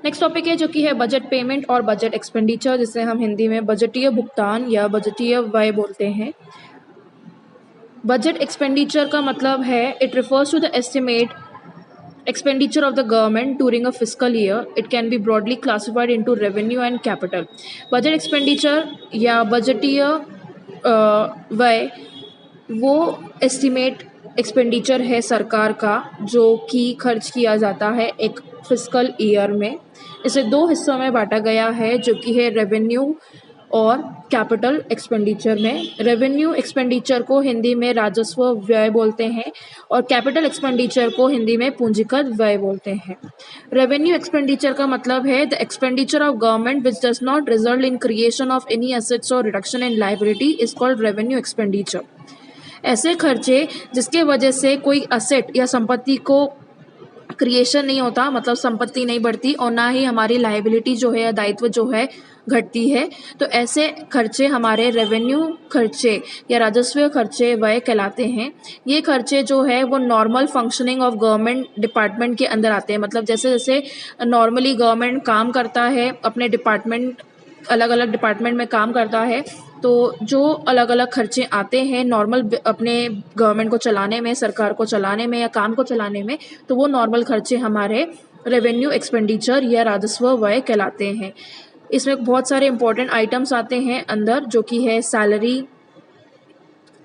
Next topic है जो कि है बजट पेमेंट और बजट एक्सपेंडिचर, जिसे हम हिंदी में बजटीय भुगतान या बजटीय व्यय बोलते हैं। बजट एक्सपेंडिचर का मतलब है it refers to the estimate expenditure of the government during a fiscal year. It can be broadly classified into revenue and capital. Budget expenditure या बजटीय व्यय वो एस्टिमेट एक्सपेंडिचर है सरकार का जो कि खर्च किया जाता है एक फिस्कल ईयर में। इसे दो हिस्सों में बांटा गया है जो कि है रेवेन्यू और कैपिटल एक्सपेंडिचर में। रेवेन्यू एक्सपेंडिचर को हिंदी में राजस्व व्यय बोलते हैं और कैपिटल एक्सपेंडिचर को हिंदी में पूंजीगत व्यय बोलते हैं। रेवेन्यू एक्सपेंडिचर का मतलब है the expenditure of government which does not result in creation of any assets और reduction in liability is called revenue expenditure. ऐसे खर्चे जिसके वजह से कोई असेट या संपत्ति को क्रिएशन नहीं होता, मतलब संपत्ति नहीं बढ़ती और ना ही हमारी लायबिलिटी जो है या दायित्व जो है घटती है, तो ऐसे खर्चे हमारे रेवेन्यू खर्चे या राजस्व खर्चे व्यय कहलाते हैं। ये खर्चे जो है वो normal functioning of government department के अंदर आते हैं। मतलब जैसे जैसे नॉर्मली गवर्नमेंट काम करता है, अपने डिपार्टमेंट अलग अलग डिपार्टमेंट में काम करता है, तो जो अलग अलग खर्चे आते हैं नॉर्मल अपने गवर्नमेंट को चलाने में, सरकार को चलाने में या काम को चलाने में, तो वो नॉर्मल खर्चे हमारे रेवेन्यू एक्सपेंडिचर या राजस्व व्यय कहलाते हैं। इसमें बहुत सारे इंपॉर्टेंट आइटम्स आते हैं अंदर, जो कि है सैलरी,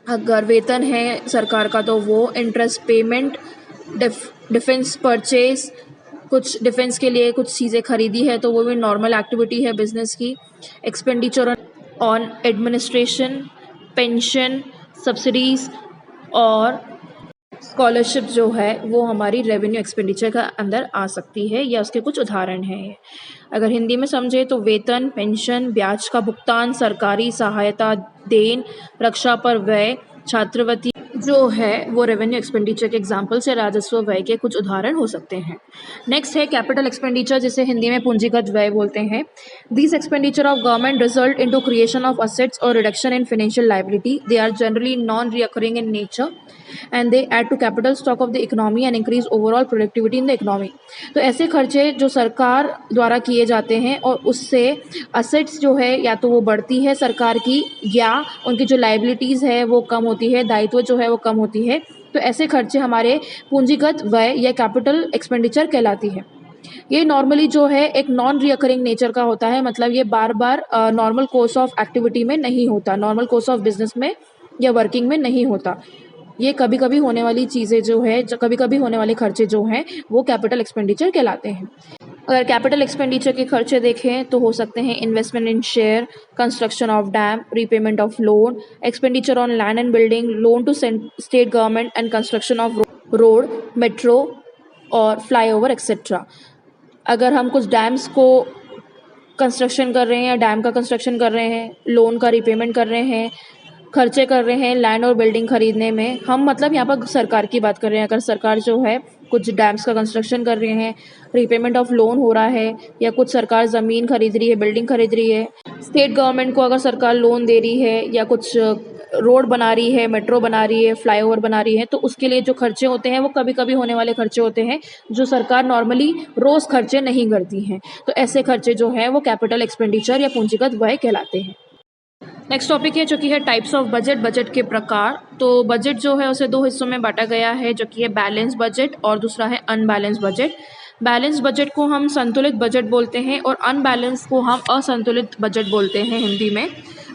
अगर वेतन है सरकार का तो वो, इंटरेस्ट पेमेंट, डिफेंस परचेज, कुछ डिफेंस के लिए कुछ चीज़ें खरीदी है तो वो भी नॉर्मल एक्टिविटी है बिजनेस की। Expenditure on administration, pension, subsidies और स्कॉलरशिप जो है वो हमारी रेवेन्यू एक्सपेंडिचर का अंदर आ सकती है या उसके कुछ उदाहरण हैं। अगर हिंदी में समझे तो वेतन, पेंशन, ब्याज का भुगतान, सरकारी सहायता, देन, रक्षा पर व्यय, छात्रवृत्ति जो है वो रेवेन्यू एक्सपेंडिचर के एग्जाम्पल्स या राजस्व व्यय के कुछ उदाहरण हो सकते हैं। नेक्स्ट है कैपिटल एक्सपेंडिचर, जिसे हिंदी में पूंजीगत व्यय बोलते हैं। These expenditure of government result into creation of assets और reduction in financial liability. They are generally non recurring in nature and they add to capital stock of the economy and increase overall productivity in the economy। तो ऐसे खर्चे जो सरकार द्वारा किए जाते हैं और उससे असेट्स जो है या तो वो बढ़ती है सरकार की या उनकी जो लाइबिलिटीज़ है वो कम होती है, दायित्व जो है वो कम होती है, तो ऐसे खर्चे हमारे पूंजीगत व्यय या कैपिटल एक्सपेंडिचर कहलाती है। ये नॉर्मली जो है एक नॉन रिकरिंग नेचर का होता है, मतलब ये बार बार नॉर्मल कोर्स ऑफ एक्टिविटी में नहीं होता, नॉर्मल कोर्स ऑफ बिजनेस में या वर्किंग में नहीं होता। ये कभी कभी होने वाली चीज़ें जो है, कभी कभी होने वाले खर्चे जो हैं वो कैपिटल एक्सपेंडिचर कहलाते हैं। अगर कैपिटल एक्सपेंडिचर के खर्चे देखें तो हो सकते हैं investment in share, construction of dam, repayment of loan, expenditure on land and building, loan to state government and construction of road, metro और फ्लाईओवर एक्सेट्रा। अगर हम कुछ डैम्स को कंस्ट्रक्शन कर रहे हैं या डैम का कंस्ट्रक्शन कर रहे हैं, लोन का रीपेमेंट कर रहे हैं, खर्चे कर रहे हैं लैंड और बिल्डिंग खरीदने में, हम मतलब यहाँ पर सरकार की बात कर रहे हैं। अगर सरकार जो है कुछ डैम्स का कंस्ट्रक्शन कर रहे हैं, रीपेमेंट ऑफ लोन हो रहा है या कुछ सरकार ज़मीन खरीद रही है, बिल्डिंग खरीद रही है, स्टेट गवर्नमेंट को अगर सरकार लोन दे रही है या कुछ रोड बना रही है, मेट्रो बना रही है, फ्लाईओवर बना रही है, तो उसके लिए जो खर्चे होते हैं वो कभी कभी होने वाले खर्चे होते हैं जो सरकार नॉर्मली रोज़ खर्चे नहीं करती हैं। तो ऐसे खर्चे जो हैं वो कैपिटल एक्सपेंडिचर या पूंजीगत व्यय कहलाते हैं। नेक्स्ट टॉपिक है जो कि है टाइप्स ऑफ बजट, बजट के प्रकार। तो बजट जो है उसे दो हिस्सों में बांटा गया है जो कि है बैलेंस बजट और दूसरा है अनबैलेंस बजट। बैलेंस बजट को हम संतुलित बजट बोलते हैं और अनबैलेंस को हम असंतुलित बजट बोलते हैं हिंदी में।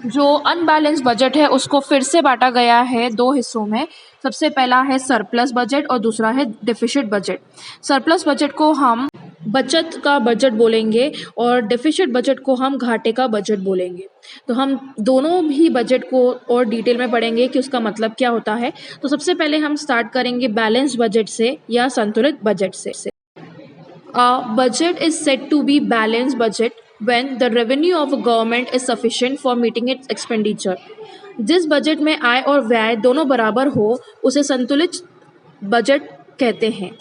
जो अनबैलेंस बजट है उसको फिर से बांटा गया है दो हिस्सों में। सबसे पहला है सरप्लस बजट और दूसरा है डेफिसिट बजट। सरप्लस बजट को हम बचत का बजट बोलेंगे और डेफिसिट बजट को हम घाटे का बजट बोलेंगे। तो हम दोनों भी बजट को और डिटेल में पढ़ेंगे कि उसका मतलब क्या होता है। तो सबसे पहले हम स्टार्ट करेंगे बैलेंस बजट से या संतुलित बजट से। A budget is said to be balanced budget when the revenue of a government is sufficient for meeting its expenditure। जिस बजट में आय और व्यय दोनों बराबर हो उसे संतुलित बजट कहते हैं।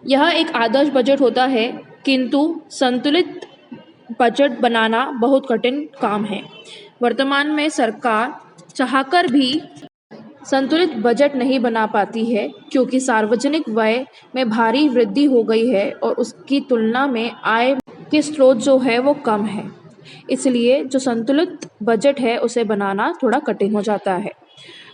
यह एक आदर्श बजट होता है, किंतु संतुलित बजट बनाना बहुत कठिन काम है। वर्तमान में सरकार चाहकर भी संतुलित बजट नहीं बना पाती है क्योंकि सार्वजनिक व्यय में भारी वृद्धि हो गई है और उसकी तुलना में आय के स्रोत जो है वो कम है, इसलिए जो संतुलित बजट है उसे बनाना थोड़ा कठिन हो जाता है।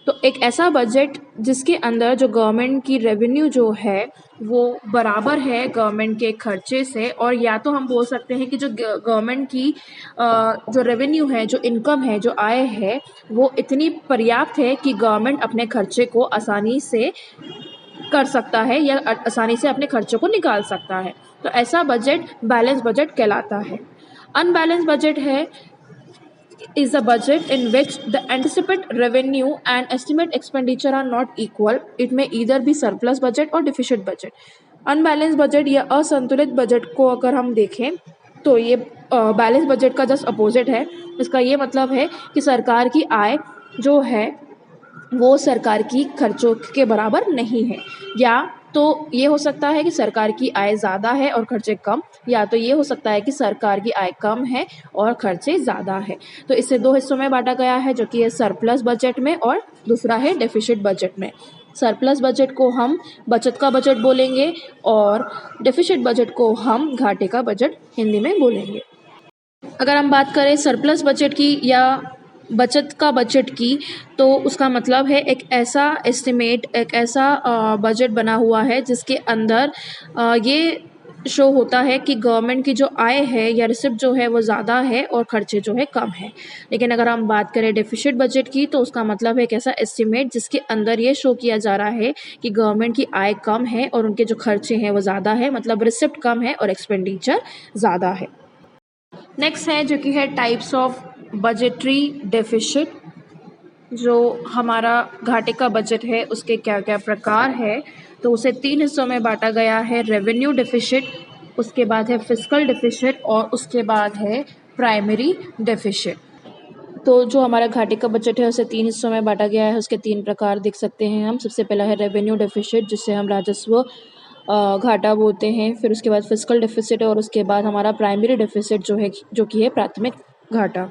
तो एक ऐसा बजट जिसके अंदर जो गवर्नमेंट की रेवेन्यू जो है वो बराबर है गवर्नमेंट के खर्चे से, और या तो हम बोल सकते हैं कि जो गवर्नमेंट की जो रेवेन्यू है, जो इनकम है, जो आय है, वो इतनी पर्याप्त है कि गवर्नमेंट अपने खर्चे को आसानी से कर सकता है या आसानी से अपने खर्चों को निकाल सकता है। तो ऐसा बजट बैलेंस बजट कहलाता है। अनबैलेंस बजट है is a budget in which the anticipated revenue and estimate expenditure are not equal. It may either be surplus budget or deficit budget. Unbalance budget या असंतुलित बजट को अगर हम देखें तो ये बैलेंस बजट का जस्ट अपोजिट है। इसका ये मतलब है कि सरकार की आय जो है वो सरकार की खर्चों के बराबर नहीं है, या तो ये हो सकता है कि सरकार की आय ज़्यादा है और खर्चे कम, या तो ये हो सकता है कि सरकार की आय कम है और खर्चे ज़्यादा है। तो इसे दो हिस्सों में बांटा गया है, जो कि है सरप्लस बजट में और दूसरा है डेफिसिट बजट में। सरप्लस बजट को हम बचत का बजट बोलेंगे और डेफिसिट बजट को हम घाटे का बजट हिंदी में बोलेंगे। अगर हम बात करें सरप्लस बजट की या बचत का बजट की, तो उसका मतलब है एक ऐसा एस्टिमेट, एक ऐसा बजट बना हुआ है जिसके अंदर ये शो होता है कि गवर्नमेंट की जो आय है या रिसिप्ट जो है वो ज़्यादा है और खर्चे जो है कम है। लेकिन अगर हम बात करें डेफिसिट बजट की, तो उसका मतलब है एक ऐसा एस्टिमेट जिसके अंदर ये शो किया जा रहा है कि गवर्नमेंट की आय कम है और उनके जो खर्चे हैं वो ज़्यादा है, मतलब रिसिप्ट कम है और एक्सपेंडिचर ज़्यादा है। नेक्स्ट है जो कि है टाइप्स ऑफ बजटरी डेफिसिट। जो हमारा घाटे का बजट है उसके क्या क्या प्रकार है, तो उसे 3 हिस्सों में बांटा गया है। रेवेन्यू डेफिसिट, उसके बाद है फिस्कल डेफिसिट और उसके बाद है प्राइमरी डेफिसिट। तो जो हमारा घाटे का बजट है उसे 3 हिस्सों में बांटा गया है। उसके 3 प्रकार देख सकते हैं हम। सबसे पहला है रेवेन्यू डेफिसिट, जिससे हम राजस्व घाटा बोलते हैं। फिर उसके बाद फिस्कल डेफिसिट और उसके बाद हमारा प्राइमरी डेफिसिट जो कि है प्राथमिक घाटा।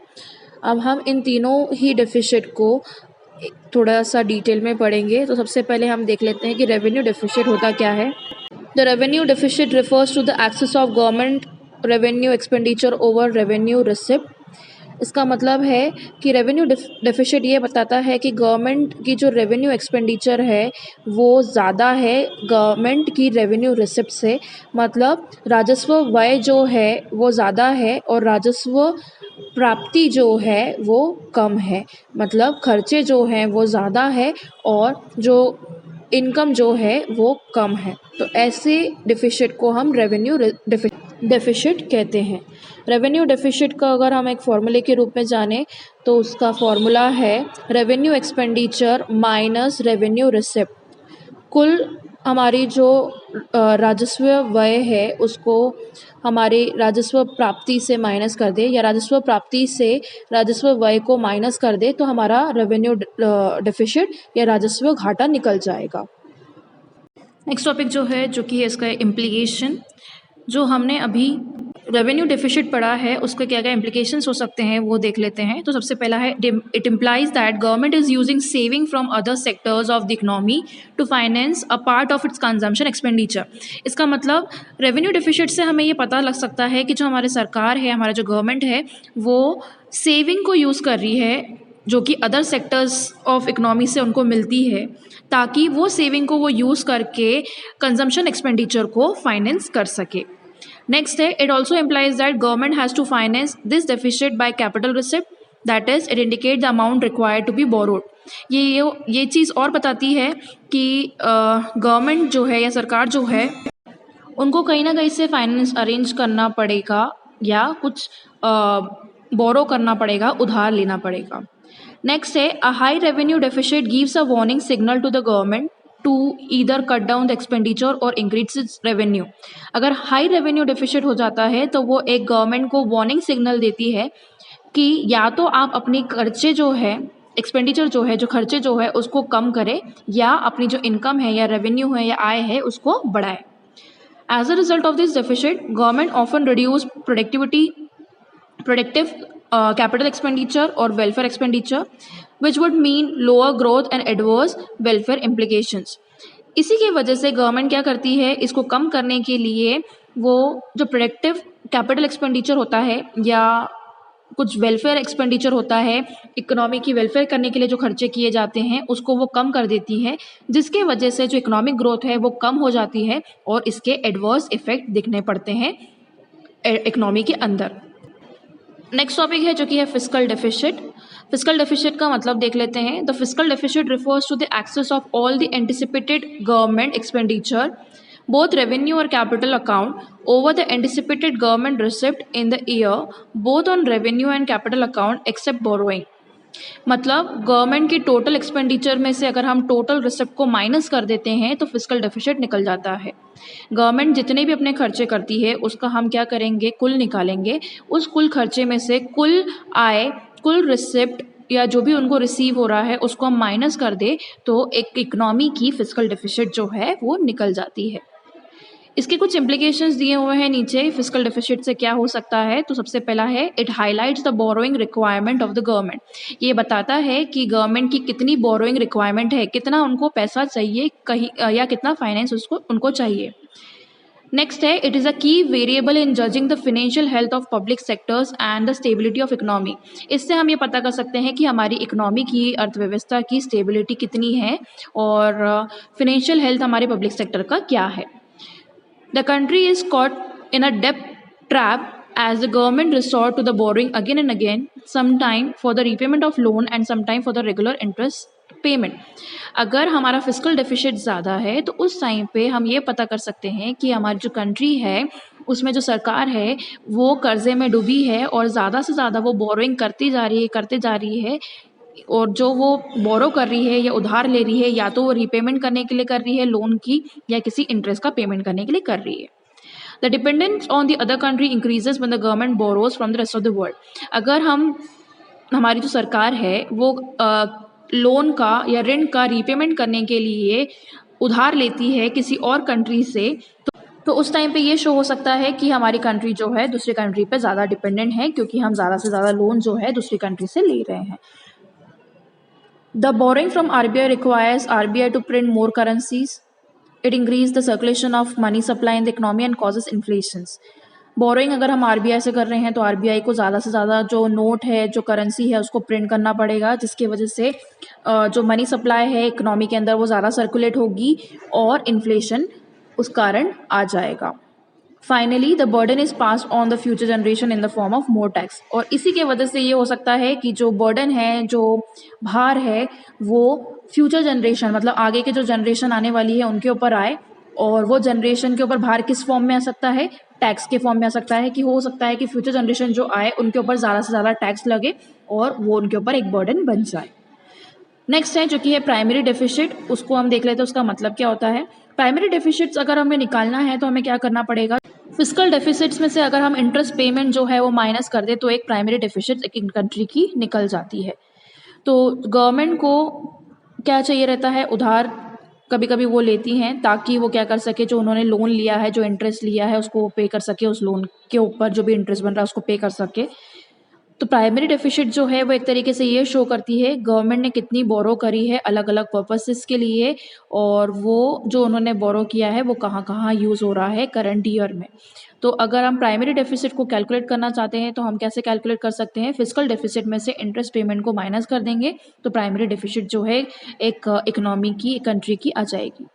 अब हम इन तीनों ही डेफिसिट को थोड़ा सा डिटेल में पढ़ेंगे। तो सबसे पहले हम देख लेते हैं कि रेवेन्यू डेफिसिट होता क्या है। The revenue deficit refers to the excess of government revenue expenditure over revenue receipt. इसका मतलब है कि रेवेन्यू डेफिसिट ये बताता है कि गवर्नमेंट की जो रेवेन्यू एक्सपेंडिचर है वो ज़्यादा है गवर्नमेंट की रेवेन्यू रिसिप्ट से, मतलब राजस्व व्यय जो है वो ज़्यादा है और राजस्व प्राप्ति जो है वो कम है, मतलब खर्चे जो हैं वो ज़्यादा है और जो इनकम जो है वो कम है। तो ऐसे डेफिसिट को हम रेवेन्यू डेफिसिट कहते हैं। रेवेन्यू डेफिसिट का अगर हम एक फॉर्मूले के रूप में जानें तो उसका फॉर्मूला है revenue expenditure minus revenue receipt. कुल हमारी जो राजस्व व्यय है उसको हमारे राजस्व प्राप्ति से माइनस कर दे, या राजस्व प्राप्ति से राजस्व व्यय को माइनस कर दे, तो हमारा रेवेन्यू डेफिसिट या राजस्व घाटा निकल जाएगा। नेक्स्ट टॉपिक जो है जो कि है इसका इम्प्लीकेशन। जो हमने अभी रेवेन्यू डेफिसिट पढ़ा है उसके क्या क्या इम्प्लीकेशंस हो सकते हैं वो देख लेते हैं। तो सबसे पहला है it implies that government is using saving from other sectors of the economy to finance a part of its consumption expenditure. इसका मतलब रेवेन्यू डेफिसिट से हमें ये पता लग सकता है कि जो हमारे सरकार है, हमारा जो गवर्नमेंट है, वो सेविंग को यूज़ कर रही है जो कि अदर सेक्टर्स ऑफ इकोनॉमी से उनको मिलती है, ताकि वो सेविंग को वो यूज़ करके कंजम्पशन एक्सपेंडिचर को फाइनेंस कर सके। नेक्स्ट है it also implies that government has to finance this deficit by capital receipt, that is it indicate the amount required to be borrowed. ये चीज़ और बताती है कि गवर्नमेंट जो है या सरकार जो है उनको कहीं ना कहीं से फाइनेंस अरेंज करना पड़ेगा या कुछ बोरो करना पड़ेगा, उधार लेना पड़ेगा। नेक्स्ट है a high revenue deficit gives a warning signal to the government to either cut down the expenditure और इंक्रीज इट्स रेवेन्यू। अगर हाई रेवेन्यू डेफिसिट हो जाता है तो वो एक गवर्नमेंट को वार्निंग सिग्नल देती है कि या तो आप अपनी खर्चे जो है, एक्सपेंडिचर जो है, जो खर्चे जो है उसको कम करें, या अपनी जो इनकम है या रेवेन्यू है या आय है उसको बढ़ाएं। As a result of this deficit, government often reduce productive capital expenditure or welfare expenditure, which would mean lower growth and adverse welfare implications. इसी की वजह से गवर्नमेंट क्या करती है, इसको कम करने के लिए वो जो प्रोडक्टिव कैपिटल एक्सपेंडिचर होता है या कुछ वेलफेयर एक्सपेंडिचर होता है, इकोनॉमी की वेलफेयर करने के लिए जो खर्चे किए जाते हैं उसको वो कम कर देती है, जिसके वजह से जो इकोनॉमिक ग्रोथ है वो कम हो जाती है और इसके एडवर्स इफेक्ट दिखने पड़ते हैं इकोनॉमी के अंदर। नेक्स्ट टॉपिक है जो कि है फिस्कल डेफिसिट। फिस्कल डेफिसिट का मतलब देख लेते हैं। The fiscal deficit refers to the excess of all the anticipated government expenditure both revenue or capital account over the anticipated government receipt in the year both on revenue and capital account except borrowing। मतलब government की total expenditure में से अगर हम total receipt को minus कर देते हैं तो फिस्कल डेफिसिट निकल जाता है। गवर्नमेंट जितने भी अपने खर्चे करती है उसका हम क्या करेंगे, कुल निकालेंगे। उस कुल खर्चे में से कुल आय, कुल रिसिप्ट या जो भी उनको रिसीव हो रहा है उसको हम माइनस कर दे तो एक इकोनॉमी की फिस्कल डेफिसिट जो है वो निकल जाती है। इसके कुछ इम्प्लीकेशंस दिए हुए हैं नीचे, फिस्कल डेफिसिट से क्या हो सकता है। तो सबसे पहला है it highlights the borrowing requirement of the government. ये बताता है कि गवर्नमेंट की कितनी बोरोइंग रिक्वायरमेंट है, कितना उनको पैसा चाहिए कहीं या कितना फाइनेंस उनको चाहिए। नेक्स्ट है इट इज़ अ की variable in judging the financial health of public sectors and the stability of economy. इससे हम ये पता कर सकते हैं कि हमारी इकोनॉमी की, अर्थव्यवस्था की स्टेबिलिटी कितनी है और फिनेंशियल हेल्थ हमारे पब्लिक सेक्टर का क्या है। The country is caught in a debt trap as the government resort to the borrowing again and again, sometime for the repayment of loan and sometime for the regular interest payment। अगर हमारा fiscal deficit ज़्यादा है तो उस time पे हम ये पता कर सकते हैं कि हमारी जो कंट्री है उसमें जो सरकार है वो कर्जे में डूबी है और ज़्यादा से ज़्यादा वो बोरोइंग करती जा रही है और जो वो बोरो कर रही है या उधार ले रही है या तो वो रीपेमेंट करने के लिए कर रही है लोन की या किसी इंटरेस्ट का पेमेंट करने के लिए कर रही है। The dependence on the other country increases when the government borrows from the rest of the world. अगर हमारी जो सरकार है वो लोन का या ऋण का रीपेमेंट करने के लिए उधार लेती है किसी और कंट्री से तो उस टाइम पे ये शो हो सकता है कि हमारी कंट्री जो है दूसरी कंट्री पे ज़्यादा डिपेंडेंट है क्योंकि हम ज़्यादा से ज़्यादा लोन जो है दूसरी कंट्री से ले रहे हैं। The borrowing from RBI requires RBI to print more currencies. It increases the circulation of money supply in the economy and causes inflations। Borrowing अगर हम आरबीआई से कर रहे हैं तो आरबीआई को ज़्यादा से ज़्यादा जो नोट है, जो करेंसी है उसको प्रिंट करना पड़ेगा, जिसकी वजह से जो मनी सप्लाई है इकोनॉमी के अंदर वो ज़्यादा सर्कुलेट होगी और इन्फ्लेशन उस कारण आ जाएगा। Finally the burden is pass on the future generation in the form of more tax. और इसी के वजह से ये हो सकता है कि जो बर्डन है, जो भार है वो फ्यूचर जनरेशन मतलब आगे के जो जनरेशन आने वाली है उनके ऊपर आए और वो जनरेशन के ऊपर भार किस फॉर्म में आ सकता है, टैक्स के फॉर्म में आ सकता है कि हो सकता है कि फ्यूचर जनरेशन जो आए उनके ऊपर ज़्यादा से ज़्यादा टैक्स लगे और वो उनके ऊपर एक बर्डन बन जाए। नेक्स्ट है जो कि है प्राइमरी डेफिसिट। उसको हम देख लेते हैं उसका मतलब क्या होता है। प्राइमरी डेफिसिट्स अगर हमें निकालना है तो हमें क्या करना पड़ेगा, फिस्कल डेफिसिट्स में से अगर हम इंटरेस्ट पेमेंट जो है वो माइनस कर दे तो एक प्राइमरी डेफिसिट एक कंट्री की निकल जाती है। तो गवर्नमेंट को क्या चाहिए रहता है, उधार कभी कभी वो लेती हैं ताकि वो क्या कर सके, जो उन्होंने लोन लिया है, जो इंटरेस्ट लिया है उसको पे कर सके, उस लोन के ऊपर जो भी इंटरेस्ट बन रहा है उसको पे कर सके। तो प्राइमरी डेफिसिट जो है वो एक तरीके से ये शो करती है गवर्नमेंट ने कितनी बोरो करी है अलग अलग पर्पसेस के लिए और वो जो उन्होंने बोरो किया है वो कहाँ कहाँ यूज़ हो रहा है करंट ईयर में। तो अगर हम प्राइमरी डेफिसिट को कैलकुलेट करना चाहते हैं तो हम कैसे कैलकुलेट कर सकते हैं, फिस्कल डेफिसिट में से इंटरेस्ट पेमेंट को माइनस कर देंगे तो प्राइमरी डेफिसिट जो है एक इकोनॉमी की, एक कंट्री की आ जाएगी।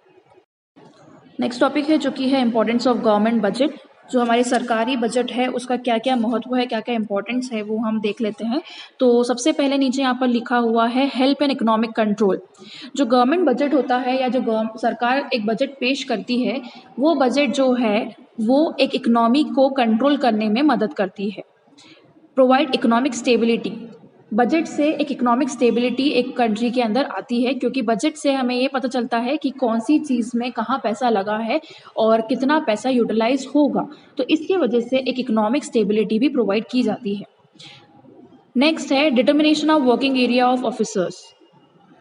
नेक्स्ट टॉपिक है जो कि है इम्पोर्टेंस ऑफ गवर्नमेंट बजट। जो हमारी सरकारी बजट है उसका क्या क्या महत्व है, क्या क्या इंपॉर्टेंस है वो हम देख लेते हैं। तो सबसे पहले नीचे यहाँ पर लिखा हुआ है हेल्प एंड इकोनॉमिक कंट्रोल। जो गवर्नमेंट बजट होता है या जो सरकार एक बजट पेश करती है वो बजट जो है वो एक इकोनॉमी को कंट्रोल करने में मदद करती है। Provide economic stability. बजट से एक इकोनॉमिक स्टेबिलिटी एक कंट्री के अंदर आती है क्योंकि बजट से हमें ये पता चलता है कि कौन सी चीज़ में कहाँ पैसा लगा है और कितना पैसा यूटिलाइज होगा, तो इसकी वजह से एक इकोनॉमिक स्टेबिलिटी भी प्रोवाइड की जाती है। नेक्स्ट है determination of working area of officers.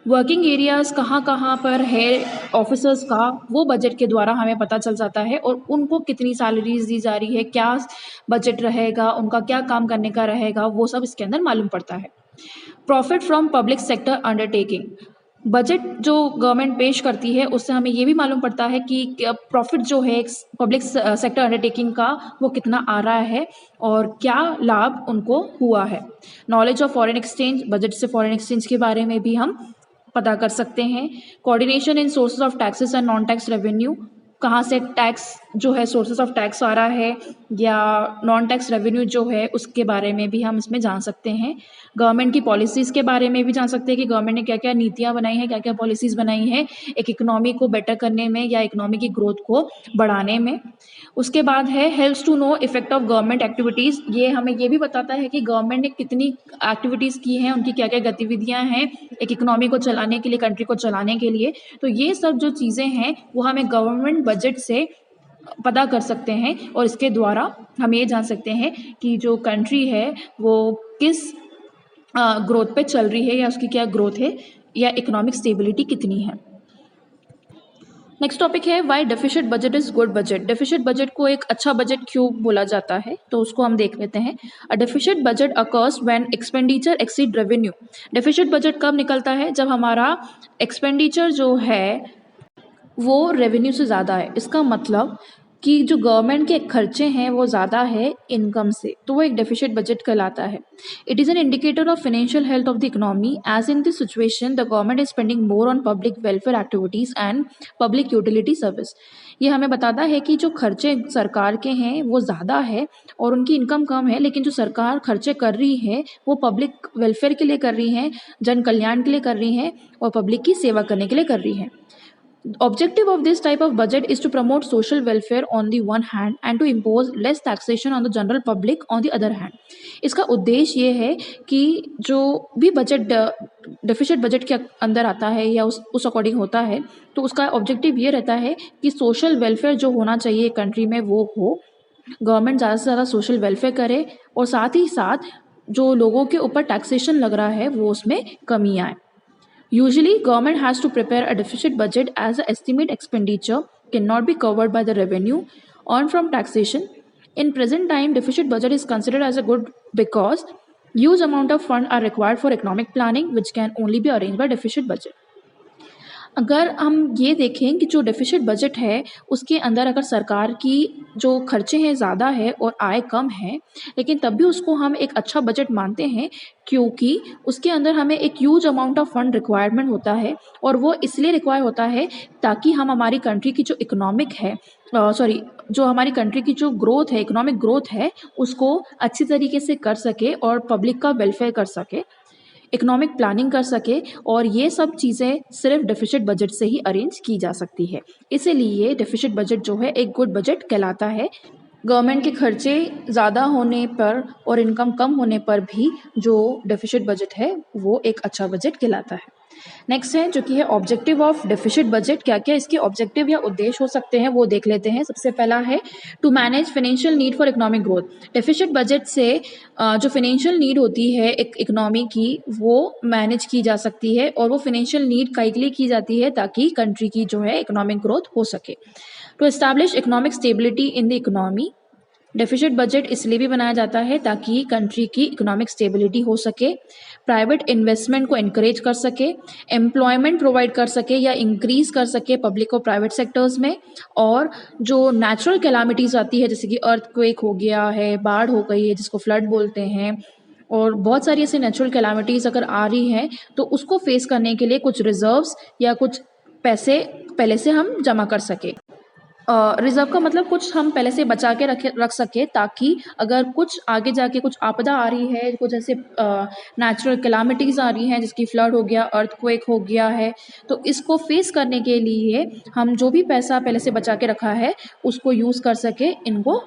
Working areas कहाँ कहाँ पर है ऑफिसर्स का वो बजट के द्वारा हमें पता चल जाता है और उनको कितनी सैलरीज दी जा रही है, क्या बजट रहेगा, उनका क्या काम करने का रहेगा, वो सब इसके अंदर मालूम पड़ता है। Profit from public sector undertaking. Budget जो गवर्नमेंट पेश करती है उससे हमें ये भी मालूम पड़ता है कि प्रॉफिट जो है पब्लिक सेक्टर अंडरटेकिंग का वो कितना आ रहा है और क्या लाभ उनको हुआ है। Knowledge of foreign exchange, budget से फॉरेन एक्सचेंज के बारे में भी हम पता कर सकते हैं। Coordination in sources of taxes and non tax revenue, कहाँ से टैक्स जो है सोर्सेज ऑफ टैक्स आ रहा है या नॉन टैक्स रेवेन्यू जो है उसके बारे में भी हम इसमें जान सकते हैं। गवर्नमेंट की पॉलिसीज़ के बारे में भी जान सकते हैं कि गवर्नमेंट ने क्या क्या नीतियाँ बनाई हैं, क्या क्या पॉलिसीज़ बनाई हैं एक इकोनॉमी को बेटर करने में या इकोनॉमी की ग्रोथ को बढ़ाने में। उसके बाद है helps to know effect of government activities, ये हमें ये भी बताता है कि गवर्नमेंट ने कितनी एक्टिविटीज़ की हैं, उनकी क्या क्या गतिविधियाँ हैं एक इकोनॉमी को चलाने के लिए, कंट्री को चलाने के लिए। तो ये सब जो चीज़ें हैं वो हमें गवर्नमेंट बजट से पता कर सकते हैं और इसके द्वारा हम ये जान सकते हैं कि जो कंट्री है वो किस ग्रोथ पे चल रही है या उसकी क्या ग्रोथ है या इकोनॉमिक स्टेबिलिटी कितनी है। नेक्स्ट टॉपिक है why deficit budget is good budget. Deficit budget को एक अच्छा बजट क्यों बोला जाता है, तो उसको हम देख लेते हैं। अ deficit budget occurs when expenditure exceed revenue. Deficit budget कब निकलता है, जब हमारा एक्सपेंडिचर जो है वो रेवेन्यू से ज़्यादा है। इसका मतलब कि जो गवर्नमेंट के खर्चे हैं वो ज़्यादा है इनकम से, तो वो एक डेफिसिट बजट कहलाता है। It is an indicator of financial health of the economy, as in this situation the government is spending more on public welfare activities and public utility service. ये हमें बताता है कि जो खर्चे सरकार के हैं वो ज़्यादा है और उनकी इनकम कम है, लेकिन जो सरकार खर्चे कर रही है वो पब्लिक वेलफेयर के लिए कर रही है, जन कल्याण के लिए कर रही है और पब्लिक की सेवा करने के लिए कर रही है। Objective of this type of budget is to promote social welfare on the one hand and to impose less taxation on the general public on the other hand. इसका उद्देश्य ये है कि जो भी बजट डेफिसिट बजट के अंदर आता है या उस अकॉर्डिंग होता है, तो उसका ऑब्जेक्टिव ये रहता है कि सोशल वेलफेयर जो होना चाहिए कंट्री में वो हो, गवर्नमेंट ज़्यादा से ज़्यादा सोशल वेलफेयर करे और साथ ही साथ जो लोगों के ऊपर टैक्सेशन लग रहा है वो उसमें कमी आए। Usually, government has to prepare a deficit budget as the estimate expenditure cannot be covered by the revenue earned from taxation. In present time, deficit budget is considered as a good because huge amount of funds are required for economic planning, which can only be arranged by deficit budget. अगर हम ये देखें कि जो deficit budget है उसके अंदर अगर सरकार की जो खर्चे हैं ज़्यादा है और आय कम है, लेकिन तब भी उसको हम एक अच्छा बजट मानते हैं क्योंकि उसके अंदर हमें एक huge amount of fund requirement होता है और वो इसलिए रिक्वायर होता है ताकि हम हमारी कंट्री की जो इकोनॉमिक है जो हमारी कंट्री की जो ग्रोथ है, इकोनॉमिक ग्रोथ है, उसको अच्छी तरीके से कर सके और पब्लिक का वेलफेयर कर सके, इकोनॉमिक प्लानिंग कर सके और ये सब चीज़ें सिर्फ डेफिसिट बजट से ही अरेंज की जा सकती है। इसीलिए डेफिसिट बजट जो है एक गुड बजट कहलाता है। गवर्नमेंट के खर्चे ज़्यादा होने पर और इनकम कम होने पर भी जो डेफिसिट बजट है वो एक अच्छा बजट कहलाता है। नेक्स्ट है जो कि है ऑब्जेक्टिव ऑफ डेफिसिट बजट। क्या क्या इसके ऑब्जेक्टिव या उद्देश्य हो सकते हैं वो देख लेते हैं। सबसे पहला है to manage financial need for economic growth. Deficit budget से जो फाइनेंशियल नीड होती है एक इकोनॉमी की वो मैनेज की जा सकती है और वो फाइनेंशियल नीड काहे के लिए की जाती है ताकि कंट्री की जो है इकोनॉमिक ग्रोथ हो सके। To establish economic stability in the economy. Deficit budget इसलिए भी बनाया जाता है ताकि कंट्री की इकोनॉमिक स्टेबिलिटी हो सके, प्राइवेट इन्वेस्टमेंट को इनकरेज कर सके, एम्प्लॉयमेंट प्रोवाइड कर सके या इंक्रीज कर सके पब्लिक और प्राइवेट सेक्टर्स में, और जो नेचुरल कैलामिटीज़ आती है जैसे कि अर्थक्वेक हो गया है, बाढ़ हो गई है जिसको फ्लड बोलते हैं, और बहुत सारी ऐसी नेचुरल कैलामिटीज़ अगर आ रही हैं तो उसको फेस करने के लिए कुछ रिजर्व्स या कुछ पैसे पहले से हम जमा कर सके। रिजर्व का मतलब कुछ हम पहले से बचा के रख सके ताकि अगर कुछ आगे जाके कुछ आपदा आ रही है, कुछ ऐसे नेचुरल कैलामिटीज़ आ रही हैं जिसकी फ्लड हो गया, अर्थक्वेक हो गया है, तो इसको फेस करने के लिए हम जो भी पैसा पहले से बचा के रखा है उसको यूज़ कर सके इनको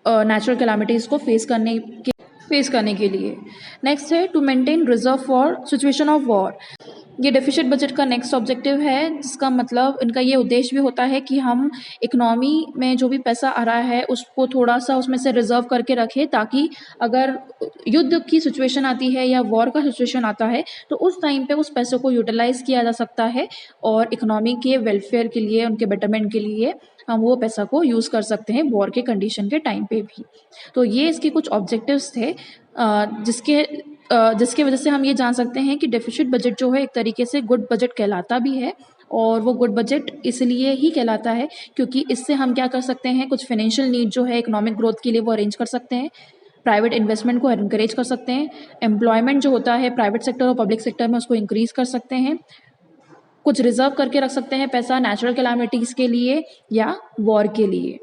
नेचुरल कैलामिटीज़ को फेस करने के लिए। नेक्स्ट है to maintain reserve for situation of war. ये डेफिसिट बजट का नेक्स्ट ऑब्जेक्टिव है जिसका मतलब इनका ये उद्देश्य भी होता है कि हम इकोनॉमी में जो भी पैसा आ रहा है उसको थोड़ा सा उसमें से रिजर्व करके रखें ताकि अगर युद्ध की सिचुएशन आती है या वॉर का सिचुएशन आता है तो उस टाइम पे उस पैसे को यूटिलाइज़ किया जा सकता है और इकोनॉमी के वेलफेयर के लिए, उनके बेटरमेंट के लिए हम वो पैसा को यूज़ कर सकते हैं वॉर के कंडीशन के टाइम पे भी। तो ये इसके कुछ ऑब्जेक्टिव्स थे जिसके जिसकी वजह से हम ये जान सकते हैं कि डेफिसिट बजट जो है एक तरीके से गुड बजट कहलाता भी है, और वो गुड बजट इसलिए ही कहलाता है क्योंकि इससे हम क्या कर सकते हैं, कुछ फाइनेंशियल नीड जो है इकोनॉमिक ग्रोथ के लिए वो अरेंज कर सकते हैं, प्राइवेट इन्वेस्टमेंट को एनकरेज कर सकते हैं, एम्प्लॉयमेंट जो होता है प्राइवेट सेक्टर और पब्लिक सेक्टर में उसको इंक्रीज कर सकते हैं, कुछ रिजर्व करके रख सकते हैं पैसा नेचुरल कैलामिटीज़ के लिए या वॉर के लिए।